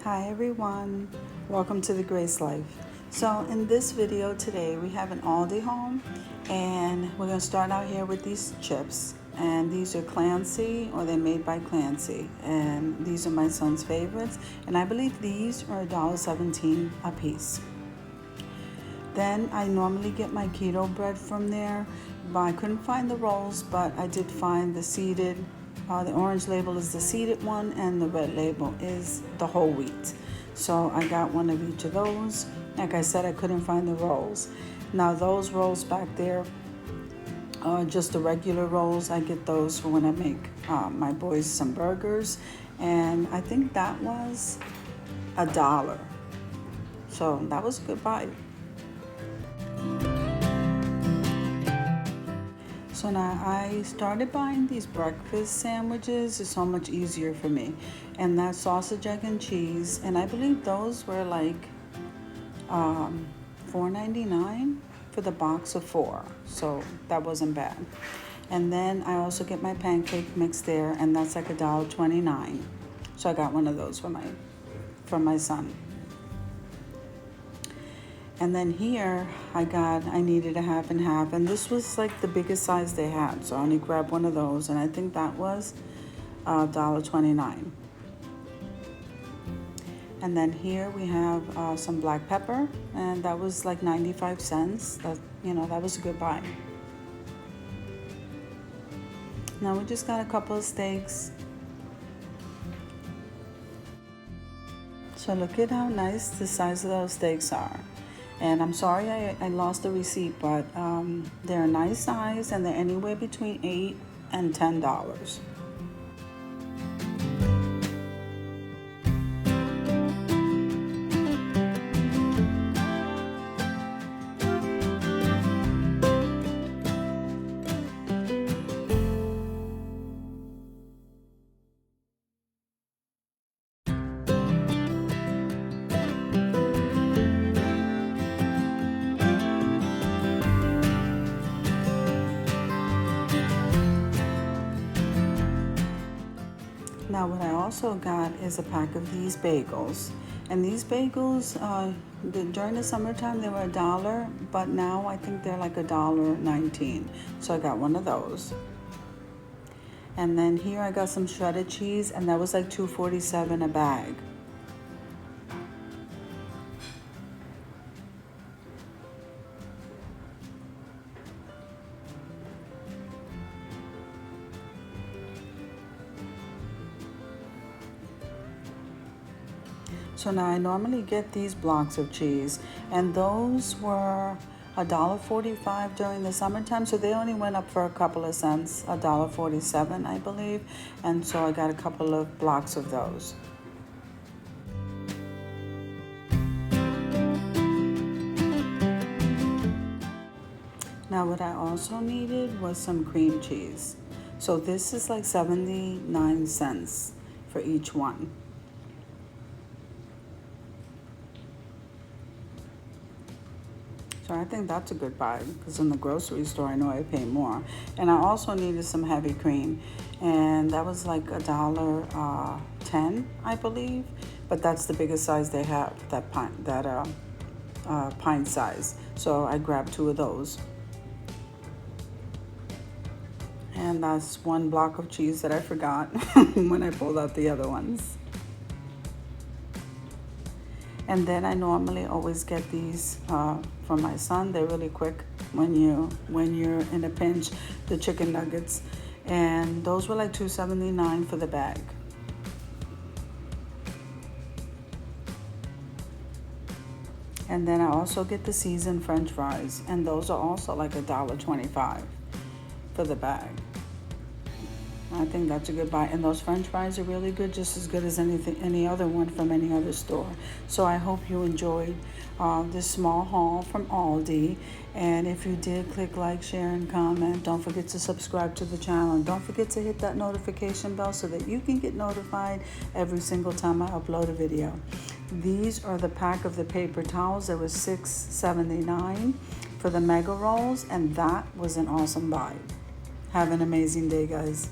Hi everyone, welcome to the Grace Life. So in this video today we have an Aldi haul, and we're going to start out here with these chips, and these are Clancy, or they're made by Clancy, and these are my son's favorites, and I believe these are $1.17 a piece. Then I normally get my keto bread from there, but I couldn't find the rolls, but I did find the seeded. The orange label is the seeded one, and the red label is the whole wheat. So I got one of each of those. Like I said, I couldn't find the rolls. Now those rolls back there are just the regular rolls. I get those for when I make my boys some burgers, and I think that was $1. So that was a good buy. So now I started buying these breakfast sandwiches. It's so much easier for me. And that's sausage, egg, and cheese. And I believe those were like $4.99 for the box of 4. So that wasn't bad. And then I also get my pancake mix there, and that's like $1.29. So I got one of those for my son. And then here I needed a half and half, and this was like the biggest size they had, so I only grabbed one of those, and I think that was $1.29. And then here we have some black pepper, and that was like 95 cents. That was a good buy. Now we just got a couple of steaks. So look at how nice the size of those steaks are. And I'm sorry I lost the receipt, but they're a nice size, and they're anywhere between $8 and $10. Now what I also got is a pack of these bagels. And these bagels, during the summertime they were $1, but now I think they're like $1.19. So I got one of those. And then here I got some shredded cheese, and that was like $2.47 a bag. So now I normally get these blocks of cheese, and those were $1.45 during the summertime, so they only went up for a couple of cents, $1.47 I believe, and so I got a couple of blocks of those. Now what I also needed was some cream cheese. So this is like 79 cents for each one. So I think that's a good buy, because in the grocery store I know I pay more. And I also needed some heavy cream, and that was like $1.10 I believe, but that's the biggest size they have, that pint size. So I grabbed 2 of those. And that's one block of cheese that I forgot when I pulled out the other ones. And then I normally always get these for my son. They're really quick when you're in a pinch, the chicken nuggets. And those were like $2.79 for the bag. And then I also get the seasoned French fries, and those are also like $1.25 for the bag. I think that's a good buy, and those French fries are really good, just as good as any other one from any other store. So I hope you enjoyed this small haul from Aldi, and if you did, click like, share, and comment. Don't forget to subscribe to the channel, and don't forget to hit that notification bell so that you can get notified every single time I upload a video. These are the pack of the paper towels. There was $6.79 for the mega rolls, and that was an awesome buy. Have an amazing day, guys.